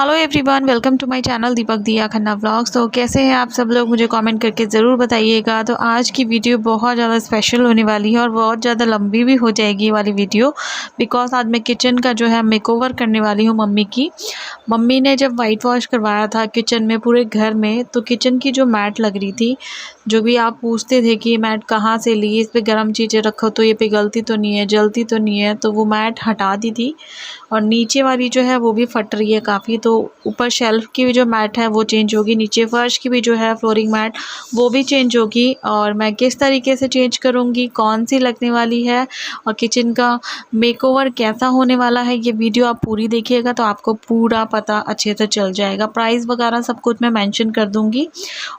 Hello everyone, welcome to my channel Deepak Diya Khanna vlogs. तो कैसे हैं आप सब लोग, मुझे कमेंट करके ज़रूर बताइएगा। तो आज की वीडियो बहुत ज़्यादा स्पेशल होने वाली है और बहुत ज़्यादा लंबी भी हो जाएगी ये वाली वीडियो, बिकॉज आज मैं किचन का जो है मेकओवर करने वाली हूँ मम्मी की। मम्मी ने जब वाइट वॉश करवाया था किचन में पूरे घर में, तो किचन की जो मैट लग रही थी, जो भी आप पूछते थे कि ये मैट कहाँ से ली, इस पे गर्म चीज़ें रखो तो ये पिघलती तो नहीं है, जलती तो नहीं है, तो वो मैट हटा दी थी। और नीचे वाली जो है वो भी फट रही है काफ़ी, तो ऊपर शेल्फ की भी जो मैट है वो चेंज होगी, नीचे फर्श की भी जो है फ्लोरिंग मैट वो भी चेंज होगी। और मैं किस तरीके से चेंज करूँगी, कौन सी लगने वाली है और किचन का मेकओवर कैसा होने वाला है, ये वीडियो आप पूरी देखिएगा तो आपको पूरा पता अच्छे से चल जाएगा। प्राइस वगैरह सब कुछ मैं मेंशन कर दूँगी।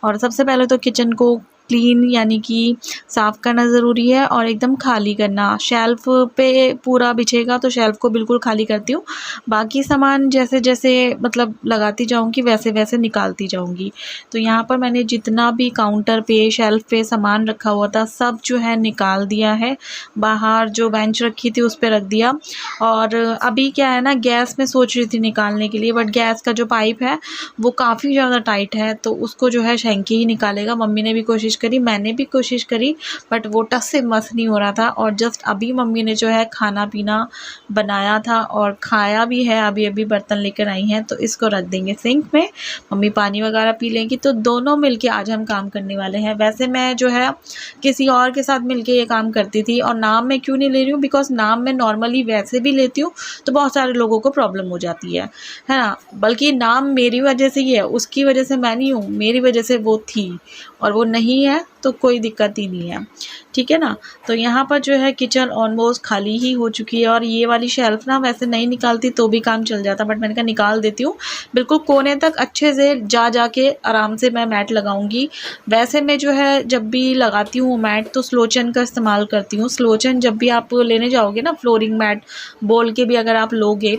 और सबसे पहले तो किचन को क्लीन यानी कि साफ़ करना ज़रूरी है और एकदम खाली करना। शेल्फ़ पे पूरा बिछेगा तो शेल्फ़ को बिल्कुल खाली करती हूँ, बाकी सामान जैसे जैसे मतलब लगाती जाऊँगी वैसे वैसे निकालती जाऊँगी। तो यहाँ पर मैंने जितना भी काउंटर पे शेल्फ़ पे सामान रखा हुआ था सब जो है निकाल दिया है। बाहर जो बेंच रखी थी उस पे रख दिया। और अभी क्या है ना, गैस में सोच रही थी निकालने के लिए, बट गैस का जो पाइप है वो काफ़ी ज़्यादा टाइट है, तो उसको जो है शेंकी ही निकालेगा। मम्मी ने भी कोशिश करी, मैंने भी कोशिश करी, बट वो टस से मस नहीं हो रहा था। और जस्ट अभी मम्मी ने जो है खाना पीना बनाया था और खाया भी है, अभी अभी बर्तन लेकर आई हैं, तो इसको रख देंगे सिंक में। मम्मी पानी वगैरह पी लेंगी, तो दोनों मिलके आज हम काम करने वाले हैं। वैसे मैं जो है किसी और के साथ मिलके ये काम करती थी, और नाम मैं क्यों नहीं ले रही हूँ, बिकॉज नाम मैं नॉर्मली वैसे भी लेती हूँ तो बहुत सारे लोगों को प्रॉब्लम हो जाती है ना। बल्कि नाम मेरी वजह से ही है, उसकी वजह से मैं नहीं हूँ, मेरी वजह से वो थी और वो नहीं है, तो कोई दिक्कत ही नहीं है, ठीक है ना। तो यहाँ पर जो है किचन ऑलमोस्ट खाली ही हो चुकी है। और ये वाली शेल्फ़ ना वैसे नहीं निकालती तो भी काम चल जाता, बट मैंने कहा निकाल देती हूँ। बिल्कुल कोने तक अच्छे से जा के आराम से मैं मैट लगाऊंगी। वैसे मैं जो है जब भी लगाती हूँ मैट तो स्लोचन का इस्तेमाल करती हूँ। स्लोचन जब भी आप लेने जाओगे ना, फ्लोरिंग मैट बोल के भी अगर आप लोगे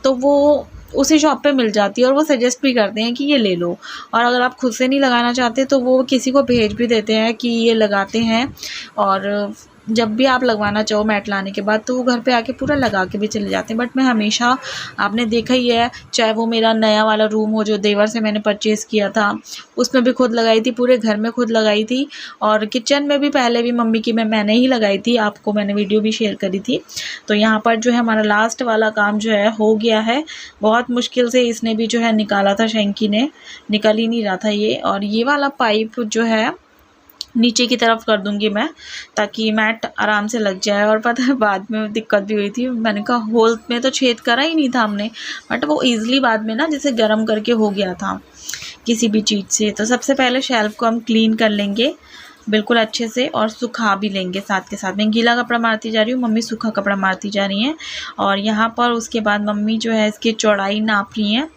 तो वो उसी शॉप पे मिल जाती है, और वो सजेस्ट भी करते हैं कि ये ले लो। और अगर आप खुद से नहीं लगाना चाहते तो वो किसी को भेज भी देते हैं कि ये लगाते हैं। और जब भी आप लगवाना चाहो मैट लाने के बाद तो वो घर पे आके पूरा लगा के भी चले जाते हैं। बट मैं हमेशा, आपने देखा ही है, चाहे वो मेरा नया वाला रूम हो जो देवर से मैंने परचेज़ किया था, उसमें भी खुद लगाई थी, पूरे घर में खुद लगाई थी। और किचन में भी पहले भी मम्मी की मैंने ही लगाई थी, आपको मैंने वीडियो भी शेयर करी थी। तो यहाँ पर जो है हमारा लास्ट वाला काम जो है हो गया है। बहुत मुश्किल से इसने भी जो है निकाला था, शेंकी ने, निकल ही नहीं रहा था ये। और ये वाला पाइप जो है नीचे की तरफ कर दूंगी मैं, ताकि मैट आराम से लग जाए। और पता है बाद में दिक्कत भी हुई थी, मैंने कहा होल में तो छेद करा ही नहीं था हमने, बट वो ईज़िली बाद में ना जैसे गर्म करके हो गया था किसी भी चीज़ से। तो सबसे पहले शेल्फ़ को हम क्लीन कर लेंगे बिल्कुल अच्छे से और सुखा भी लेंगे साथ के साथ। मैं गीला कपड़ा मारती जा रही हूँ, मम्मी सूखा कपड़ा मारती जा रही हैं। और यहाँ पर उसके बाद मम्मी जो है इसकी चौड़ाई नाप रही हैं,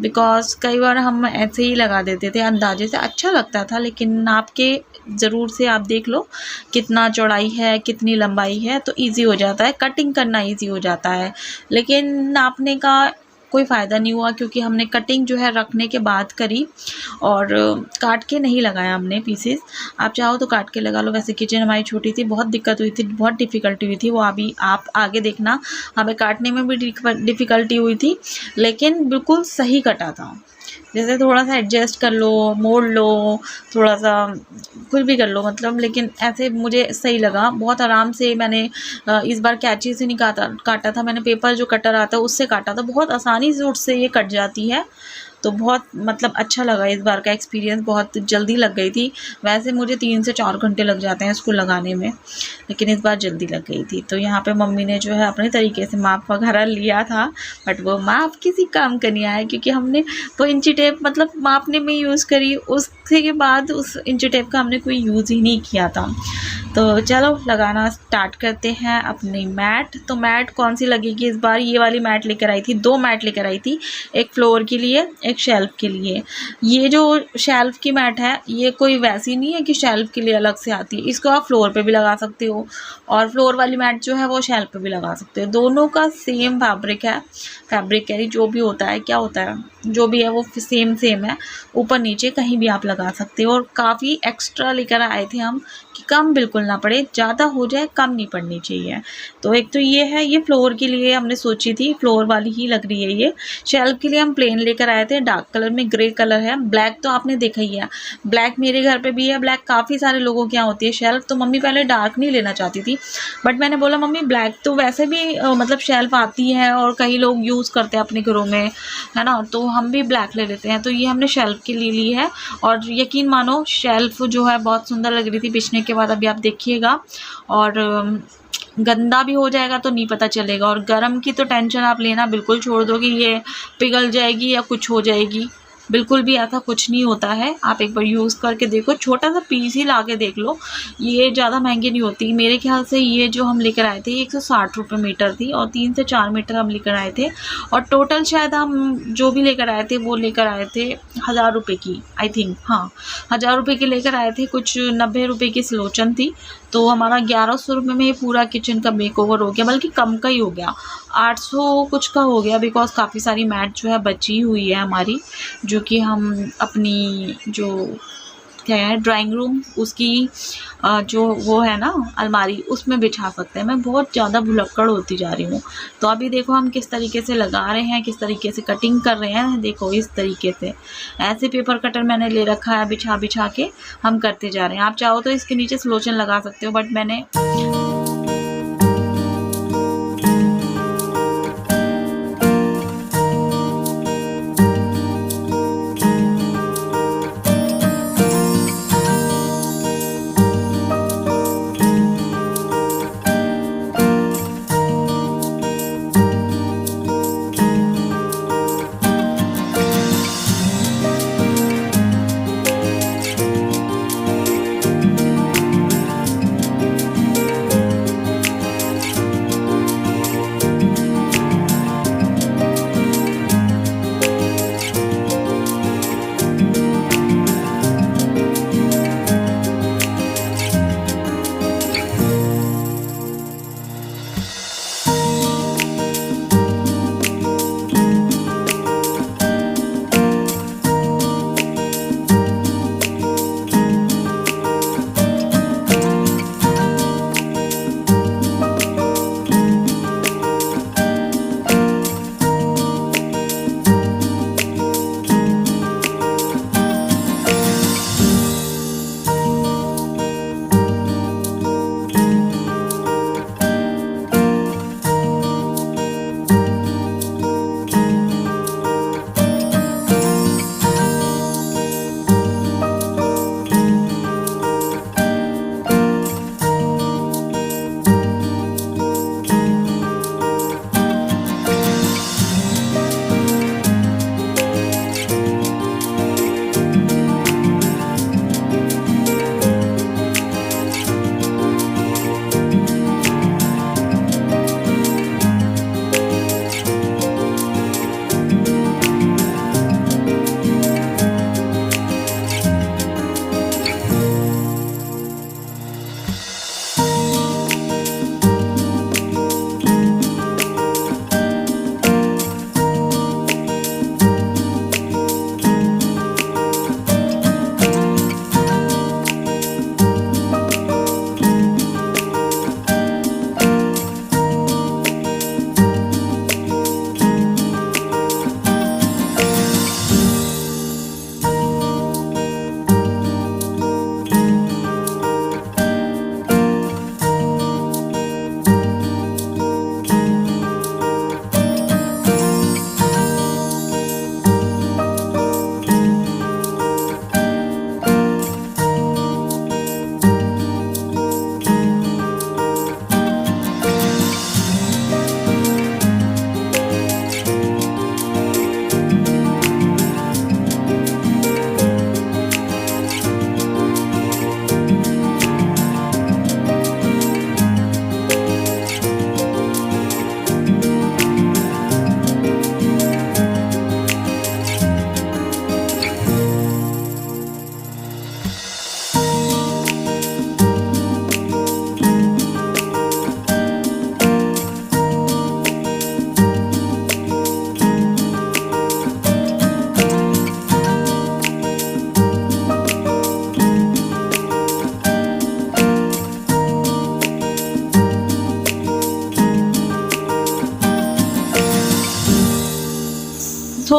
बिकॉज़ कई बार हम ऐसे ही लगा देते थे अंदाजे से, अच्छा लगता था, लेकिन नाप के ज़रूर से आप देख लो कितना चौड़ाई है कितनी लंबाई है, तो इजी हो जाता है, कटिंग करना इजी हो जाता है। लेकिन नापने का कोई फ़ायदा नहीं हुआ, क्योंकि हमने कटिंग जो है रखने के बाद करी और काट के नहीं लगाया हमने पीसेस। आप चाहो तो काट के लगा लो, वैसे किचन हमारी छोटी थी, बहुत दिक्कत हुई थी, बहुत डिफ़िकल्टी हुई थी, वो अभी आप आगे देखना। हमें काटने में भी डिफ़िकल्टी हुई थी, लेकिन बिल्कुल सही कटा था। जैसे थोड़ा सा एडजस्ट कर लो, मोड़ लो, थोड़ा सा कुछ भी कर लो मतलब, लेकिन ऐसे मुझे सही लगा। बहुत आराम से मैंने इस बार कैंची से नहीं काटा था मैंने, पेपर जो कटर आता है उससे काटा था, बहुत आसानी से उससे ये कट जाती है। तो बहुत मतलब अच्छा लगा, इस बार का एक्सपीरियंस बहुत जल्दी लग गई थी। वैसे मुझे 3 से 4 घंटे लग जाते हैं इसको लगाने में, लेकिन इस बार जल्दी लग गई थी। तो यहाँ पे मम्मी ने जो है अपने तरीके से माप वगैरह लिया था, बट वो माप किसी काम का नहीं आया, क्योंकि हमने वो इंची टेप मतलब मापने में यूज़ करी, उसके के बाद उस इंची टेप का हमने कोई यूज़ ही नहीं किया था। तो चलो लगाना स्टार्ट करते हैं अपनी मैट। तो मैट कौन सी लगेगी इस बार, ये वाली मैट लेकर आई थी, 2 मैट लेकर आई थी, एक फ्लोर के लिए एक शेल्फ़ के लिए। ये जो शेल्फ़ की मैट है ये कोई वैसी नहीं है कि शेल्फ़ के लिए अलग से आती है, इसको आप फ्लोर पे भी लगा सकते हो, और फ्लोर वाली मैट जो है वो शेल्फ़ पे भी लगा सकते हो। दोनों का सेम फैब्रिक है, फैब्रिक कह रही, जो भी होता है, क्या होता है, जो भी है वो सेम है, ऊपर नीचे कहीं भी आप लगा सकते हो। और काफ़ी एक्स्ट्रा लेकर आए थे हम कि कि कम बिल्कुल ना पड़े, ज़्यादा हो जाए कम नहीं पड़नी चाहिए। तो एक तो ये है, ये फ्लोर के लिए हमने सोची थी, फ्लोर वाली ही लग रही है ये। शेल्फ के लिए हम प्लेन लेकर आए थे, डार्क कलर में, ग्रे कलर है, ब्लैक तो आपने देखा ही है, ब्लैक मेरे घर पे भी है, ब्लैक काफ़ी सारे लोगों के यहाँ होती है शेल्फ। तो मम्मी पहले डार्क नहीं लेना चाहती थी, बट मैंने बोला मम्मी ब्लैक तो वैसे भी मतलब शेल्फ आती है और कई लोग यूज़ करते हैं अपने घरों में, है ना, तो हम भी ब्लैक ले लेते हैं। तो ये हमने शेल्फ के लिए ली है और यकीन मानो शेल्फ जो है बहुत सुंदर लग रही थी बिछने के बाद, अभी आप देखिएगा। और गंदा भी हो जाएगा तो नहीं पता चलेगा, और गरम की तो टेंशन आप लेना बिल्कुल छोड़ दो कि ये पिघल जाएगी या कुछ हो जाएगी, बिल्कुल भी ऐसा कुछ नहीं होता है। आप एक बार यूज़ करके देखो, छोटा सा पीस ही ला के देख लो, ये ज़्यादा महंगी नहीं होती। मेरे ख्याल से ये जो हम लेकर आए थे 160 रुपये मीटर थी, और 3 से 4 मीटर हम लेकर आए थे, और टोटल शायद हम जो भी लेकर आए थे वो लेकर आए थे 1000 रुपये की, आई थिंक, हाँ 1000 रुपये की लेकर आए थे। कुछ 90 रुपये की सलोचन थी, तो हमारा 1100 रुपये में पूरा किचन का मेकओवर हो गया, बल्कि कम का ही हो गया, 800 कुछ का हो गया, बिकॉज काफ़ी सारी मैट जो है बची हुई है हमारी, जो कि हम अपनी जो क्या है ड्राइंग रूम उसकी जो वो है ना अलमारी, उसमें बिछा सकते हैं। मैं बहुत ज़्यादा भुलक्कड़ होती जा रही हूँ। तो अभी देखो हम किस तरीके से लगा रहे हैं, किस तरीके से कटिंग कर रहे हैं, देखो इस तरीके से ऐसे पेपर कटर मैंने ले रखा है, बिछा बिछा के हम करते जा रहे हैं। आप चाहो तो इसके नीचे सलोचन लगा सकते हो, बट मैंने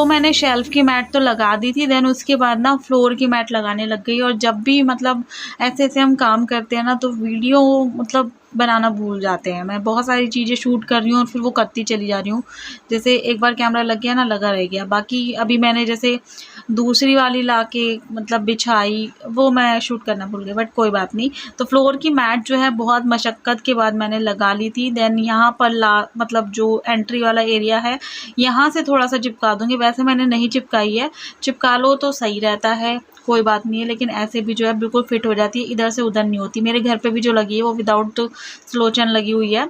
तो मैंने शेल्फ़ की मैट तो लगा दी थी, देन उसके बाद ना फ्लोर की मैट लगाने लग गई। और जब भी मतलब ऐसे-ऐसे हम काम करते हैं ना तो वीडियो मतलब बनाना भूल जाते हैं। मैं बहुत सारी चीज़ें शूट कर रही हूँ और फिर वो करती चली जा रही हूँ। जैसे एक बार कैमरा लग गया ना, लगा रह गया। बाकी अभी मैंने जैसे दूसरी वाली लाके मतलब बिछाई, वो मैं शूट करना भूल गई, बट कोई बात नहीं। तो फ्लोर की मैट जो है बहुत मशक्क़त के बाद मैंने लगा ली थी। देन यहाँ पर मतलब जो एंट्री वाला एरिया है, यहाँ से थोड़ा-सा चिपका दूँगी। वैसे मैंने नहीं चिपकाई है, चिपका लो तो सही रहता है, कोई बात नहीं है, लेकिन ऐसे भी जो है बिल्कुल फिट हो जाती है, इधर से उधर नहीं होती। मेरे घर पे भी जो लगी है वो विदाउट स्लोचन लगी हुई है।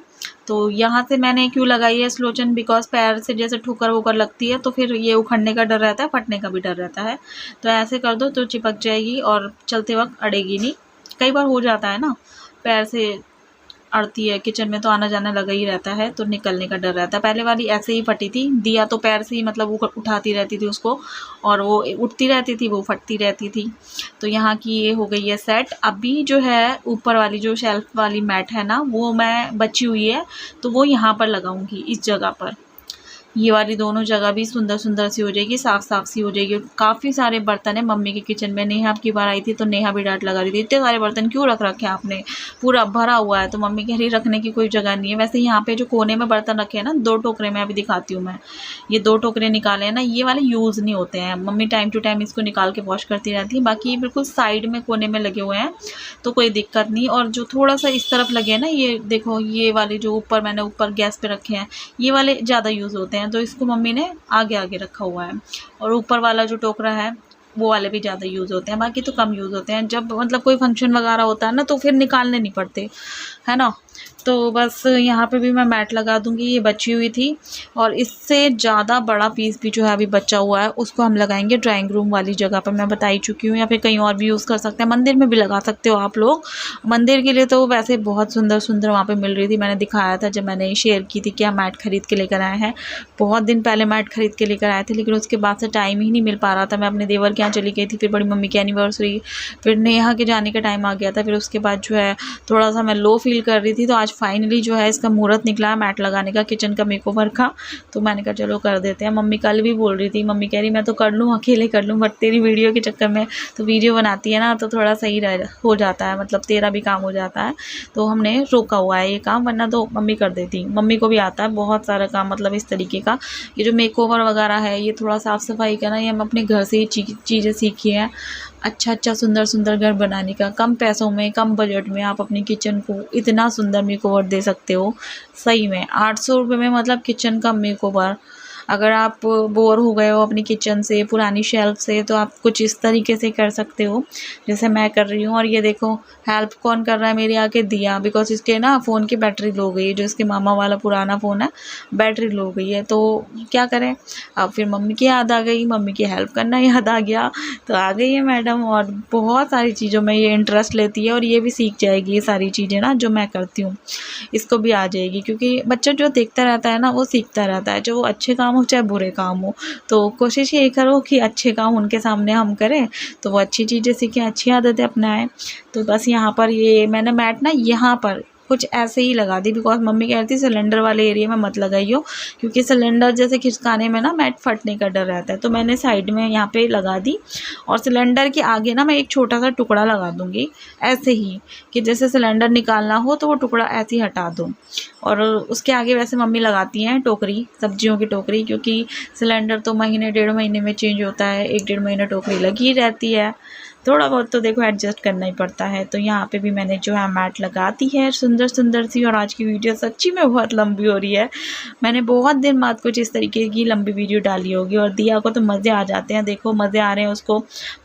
तो यहाँ से मैंने क्यों लगाई है स्लोचन, बिकॉज़ पैर से जैसे ठोकर-वोकर लगती है तो फिर ये उखड़ने का डर रहता है, फटने का भी डर रहता है। तो ऐसे कर दो तो चिपक जाएगी और चलते वक़्त अड़ेगी नहीं। कई बार हो जाता है ना, पैर से अड़ती है, किचन में तो आना-जाना लगा ही रहता है, तो निकलने का डर रहता है। पहले वाली ऐसे ही फटी थी, दिया तो पैर से ही मतलब उठाती रहती थी उसको, और वो उठती रहती थी, वो फटती रहती थी। तो यहाँ की ये हो गई है सेट। अभी जो है ऊपर वाली जो शेल्फ़ वाली मैट है ना, वो मैं बची हुई है, तो वो यहाँ पर लगाऊँगी, इस जगह पर। ये वाली दोनों जगह भी सुंदर-सुंदर सी हो जाएगी, साफ़-साफ़ सी हो जाएगी। काफ़ी सारे बर्तन हैं मम्मी के किचन में। नेहा अब की बार आई थी तो नेहा भी डाँट लगा रही थी, इतने सारे बर्तन क्यों रख रखे हैं आपने? पूरा भरा हुआ है। तो मम्मी कह रही रखने की कोई जगह नहीं है। वैसे यहाँ पे जो कोने में बर्तन रखे हैं ना, 2 टोकरे में अभी दिखाती हूँ मैं। ये 2 टोकरे निकाले हैं ना, ये वाले यूज़ नहीं होते हैं। मम्मी टाइम टू टाइम इसको निकाल के वॉश करती रहती है। बाकी ये बिल्कुल साइड में कोने में लगे हुए हैं, तो कोई दिक्कत नहीं। और जो थोड़ा-सा इस तरफ लगे हैं ना, ये देखो, ये वाले जो ऊपर मैंने ऊपर गैस पे रखे हैं, ये वाले ज़्यादा यूज़ होते हैं, तो इसको मम्मी ने आगे-आगे रखा हुआ है। और ऊपर वाला जो टोकरा है, वो वाले भी ज़्यादा यूज़ होते हैं, बाकी तो कम यूज़ होते हैं। जब मतलब कोई फंक्शन वगैरह होता है ना, तो फिर निकालने नहीं पड़ते, है ना? तो बस यहाँ पे भी मैं मैट लगा दूँगी, ये बची हुई थी। और इससे ज़्यादा बड़ा पीस भी जो है अभी बचा हुआ है, उसको हम लगाएंगे ड्राइंग रूम वाली जगह पर। मैं बता ही चुकी हूँ, या फिर कहीं और भी यूज़ कर सकते हैं, मंदिर में भी लगा सकते हो आप लोग। मंदिर के लिए तो वैसे बहुत सुंदर-सुंदर वहाँ पे मिल रही थी, मैंने दिखाया था जब मैंने शेयर की थी कि हम मैट खरीद के लेकर आए हैं। बहुत दिन पहले मैट खरीद के लेकर आए थे, लेकिन उसके बाद से टाइम ही नहीं मिल पा रहा था। मैं अपने देवर के यहाँ चली गई थी, फिर बड़ी मम्मी की एनिवर्सरी, फिर नेहा के जाने का टाइम आ गया था। फिर उसके बाद जो है थोड़ा-सा मैं लो फील कर रही थी, तो आज फाइनली जो है इसका मुहूर्त निकला है मैट लगाने का, किचन का मेकओवर का। तो मैंने कहा चलो कर देते हैं। मम्मी कल भी बोल रही थी, मम्मी कह रही मैं तो कर लूँ, अकेले कर लूँ, बट तेरी वीडियो के चक्कर में, तो वीडियो बनाती है ना तो थोड़ा सही हो जाता है, मतलब तेरा भी काम हो जाता है। तो हमने रोका हुआ है ये काम, वरना तो मम्मी कर देती। मम्मी को भी आता है बहुत सारा काम, मतलब इस तरीके का। ये जो मेकओवर वगैरह है, ये थोड़ा साफ़ सफाई का ना, ये हम अपने घर से ही चीज़ें सीखी हैं। अच्छा सुंदर घर बनाने का, कम पैसों में, कम बजट में आप अपनी किचन को इतना सुंदर मेकओवर दे सकते हो। सही में 800 रुपये में मतलब किचन का मेकओवर। अगर आप बोर हो गए हो अपनी किचन से, पुरानी शेल्फ से, तो आप कुछ इस तरीके से कर सकते हो जैसे मैं कर रही हूँ। और ये देखो हेल्प कौन कर रहा है मेरे आके, दिया, बिकॉज इसके ना फ़ोन की बैटरी लो गई है, जो इसके मामा वाला पुराना फ़ोन है, बैटरी लो गई है। तो क्या करें, अब फिर मम्मी की याद आ गई, मम्मी की हेल्प करना याद आ गया, तो आ गई है मैडम। और बहुत सारी चीज़ों में ये इंटरेस्ट लेती है, और ये भी सीख जाएगी ये सारी चीज़ें ना जो मैं करती हूँ, इसको भी आ जाएगी। क्योंकि बच्चा जो देखता रहता है ना, वो सीखता रहता है, जो वो अच्छे काम हो चाहे बुरे काम हो। तो कोशिश ये करो कि अच्छे काम उनके सामने हम करें, तो वो अच्छी चीज़ें सीखें, अच्छी आदतें अपनाएं। तो बस यहाँ पर ये मैंने मैट ना यहाँ पर कुछ ऐसे ही लगा दी, बिकॉज मम्मी कह रही थी सिलेंडर वाले एरिया में मत लगाइयो, क्योंकि सिलेंडर जैसे खिसकाने में ना मैट फटने का डर रहता है। तो मैंने साइड में यहाँ पे लगा दी, और सिलेंडर के आगे ना मैं एक छोटा सा टुकड़ा लगा दूँगी, ऐसे ही कि जैसे सिलेंडर निकालना हो तो वो टुकड़ा ऐसे ही हटा दूँ। और उसके आगे वैसे मम्मी लगाती हैं टोकरी, सब्जियों की टोकरी, क्योंकि सिलेंडर तो महीने 1.5 महीने में चेंज होता है, 1-1.5 महीने टोकरी लगी रहती है। थोड़ा बहुत तो देखो एडजस्ट करना ही पड़ता है। तो यहाँ पे भी मैंने जो है मैट लगा दी है सुंदर सी। और आज की वीडियो सच्ची में बहुत लंबी हो रही है, मैंने बहुत दिन बाद कुछ इस तरीके की लंबी वीडियो डाली होगी। और दिया को तो मज़े आ जाते हैं, देखो मज़े आ रहे हैं उसको,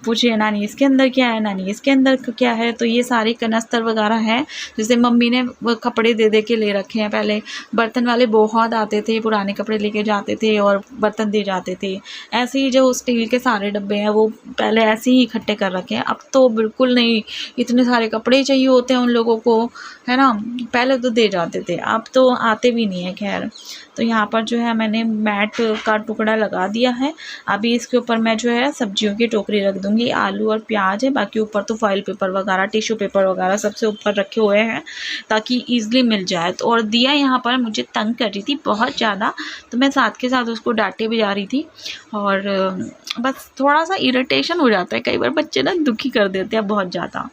पूछिए नानी इसके अंदर क्या है, नानी इसके अंदर क्या है। तो ये सारे कनस्तर वगैरह हैं, जैसे मम्मी ने वो कपड़े दे के ले रखे हैं। पहले बर्तन वाले बहुत आते थे, पुराने कपड़े लेके जाते थे और बर्तन दे जाते थे। ऐसे ही जो स्टील के सारे डब्बे हैं वो पहले ऐसे ही इकट्ठे कर रखे हैं, अब तो बिल्कुल नहीं, इतने सारे कपड़े चाहिए होते हैं उन लोगों को, है ना। पहले तो दे जाते थे, अब तो आते भी नहीं है, खैर। तो यहाँ पर जो है मैंने मैट का टुकड़ा लगा दिया है। अभी इसके ऊपर मैं जो है सब्जियों की टोकरी रख दूँगी, आलू और प्याज है, बाकी ऊपर तो फॉइल पेपर वगैरह, टिश्यू पेपर वगैरह सबसे ऊपर रखे हुए हैं ताकि ईज़िली मिल जाए। तो और दिया यहाँ पर मुझे तंग कर रही थी बहुत ज़्यादा, तो मैं साथ के साथ उसको डांटे भी जा रही थी। और बस थोड़ा सा इरिटेशन हो जाता है कई बार, बच्चे ना दुखी कर देते हैं बहुत ज़्यादा।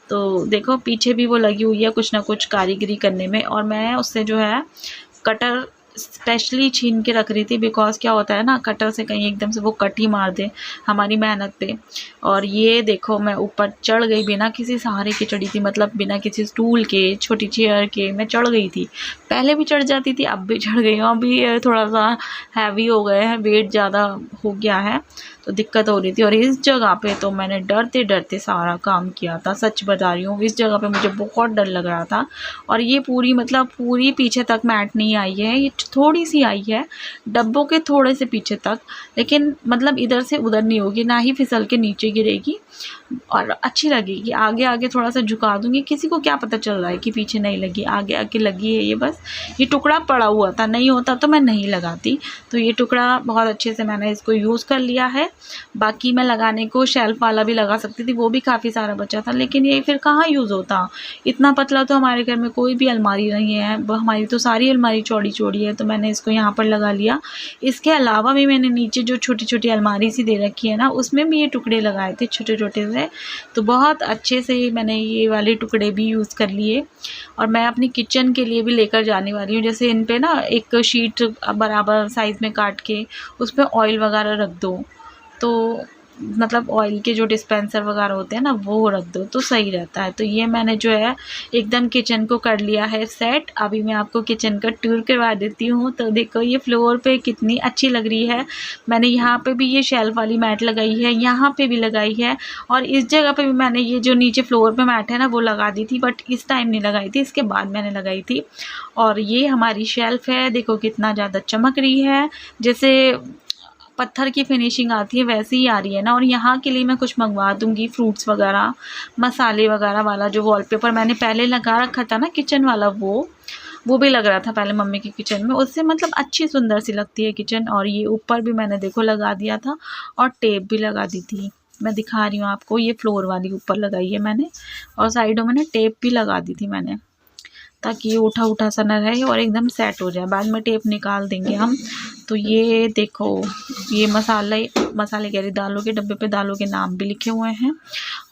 तो देखो पीछे भी वो लगी हुई है कुछ ना कुछ कारीगरी करने में, और मैं उससे जो है कटर स्पेशली छीन के रख रही थी, बिकॉज क्या होता है ना, कटर से कहीं एकदम से वो कट ही मार दे हमारी मेहनत पे। और ये देखो मैं ऊपर चढ़ गई बिना किसी सहारे के चढ़ी थी, मतलब बिना किसी स्टूल के, छोटी चेयर के मैं चढ़ गई थी। पहले भी चढ़ जाती थी, अब भी चढ़ गई हूँ। अभी थोड़ा सा हैवी हो गए हैं, वेट ज़्यादा हो गया है तो दिक्कत हो रही थी। और इस जगह पे तो मैंने डरते डरते सारा काम किया था, सच बता रही हूँ। इस जगह पे मुझे बहुत डर लग रहा था। और ये पूरी मतलब पूरी पीछे तक मैट नहीं आई है, ये थोड़ी सी आई है डब्बों के थोड़े से पीछे तक, लेकिन मतलब इधर से उधर नहीं होगी, ना ही फिसल के नीचे गिरेगी और अच्छी लगेगी। आगे आगे थोड़ा सा झुका दूंगी, किसी को क्या पता चल रहा है कि पीछे नहीं लगी, आगे आगे लगी है। ये बस ये टुकड़ा पड़ा हुआ था, नहीं होता तो मैं नहीं लगाती। तो ये टुकड़ा बहुत अच्छे से मैंने इसको यूज़ कर लिया है। बाकी मैं लगाने को शेल्फ वाला भी लगा सकती थी, वो भी काफ़ी सारा बचा था, लेकिन ये फिर कहाँ यूज़ होता। इतना पतला तो हमारे घर में कोई भी अलमारी नहीं है, हमारी तो सारी अलमारी चौड़ी चौड़ी है, तो मैंने इसको यहाँ पर लगा लिया। इसके अलावा भी मैंने नीचे जो छोटी छोटी अलमारी सी दे रखी है ना, उसमें भी ये टुकड़े लगाए थे छोटे छोटे से, तो बहुत अच्छे से मैंने ये वाले टुकड़े भी यूज़ कर लिए। और मैं अपनी किचन के लिए भी लेकर जाने वाली हूँ। जैसे इन पे ना एक शीट बराबर साइज़ में काट के उस पर ऑयल वगैरह रख दो, तो मतलब ऑयल के जो डिस्पेंसर वगैरह होते हैं ना, वो रख दो तो सही रहता है। तो ये मैंने जो है एकदम किचन को कर लिया है सेट। अभी मैं आपको किचन का टूर करवा देती हूँ। तो देखो ये फ्लोर पे कितनी अच्छी लग रही है। मैंने यहाँ पे भी ये शेल्फ वाली मैट लगाई है, यहाँ पे भी लगाई है, और इस जगह पे भी मैंने ये जो नीचे फ्लोर पे मैट है ना वो लगा दी थी, बट इस टाइम नहीं लगाई थी, इसके बाद मैंने लगाई थी। और ये हमारी शेल्फ है, देखो कितना ज़्यादा चमक रही है, जैसे पत्थर की फिनिशिंग आती है वैसे ही आ रही है ना। और यहाँ के लिए मैं कुछ मंगवा दूँगी, फ्रूट्स वगैरह, मसाले वगैरह वाला जो वॉलपेपर मैंने पहले लगा रखा था ना किचन वाला, वो भी लग रहा था पहले मम्मी की किचन में, उससे मतलब अच्छी सुंदर सी लगती है किचन। और ये ऊपर भी मैंने देखो लगा दिया था, और टेप भी लगा दी थी, मैं दिखा रही हूँ आपको। ये फ्लोर वाली ऊपर लगाई है मैंने, और साइडों में ना टेप भी लगा दी थी मैंने, ताकि ये उठा उठा सा ना रहे और एकदम सेट हो जाए। बाद में टेप निकाल देंगे हम। तो ये देखो ये मसाले कह रही, दालों के डब्बे पे दालों के नाम भी लिखे हुए हैं।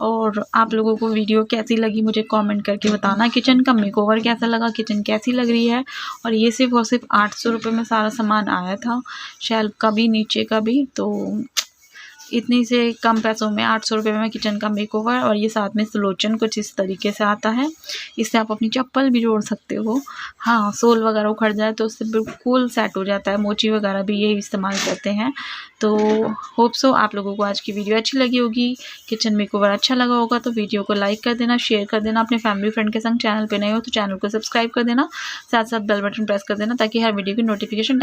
और आप लोगों को वीडियो कैसी लगी मुझे कमेंट करके बताना। किचन का मेकओवर कैसा लगा, किचन कैसी लग रही है। और ये सिर्फ और सिर्फ 800 रुपये में सारा सामान आया था, शेल्फ का भी नीचे का भी। तो इतनी से कम पैसों में 800 रुपये में किचन का मेकओवर, और ये साथ में सुलोचन कुछ इस तरीके से आता है। इससे आप अपनी चप्पल भी जोड़ सकते हो। हाँ, सोल वगैरह उखड़ जाए तो उससे बिल्कुल सेट हो जाता है। मोची वगैरह भी यही इस्तेमाल करते हैं। तो होप सो आप लोगों को आज की वीडियो अच्छी लगी होगी, किचन मेकओवर अच्छा लगा होगा। तो वीडियो को लाइक कर देना, शेयर कर देना अपने फैमिली फ्रेंड के संग। चैनल पर नए हो तो चैनल को सब्सक्राइब कर देना, साथ साथ बेल बटन प्रेस कर देना, ताकि हर वीडियो की नोटिफिकेशन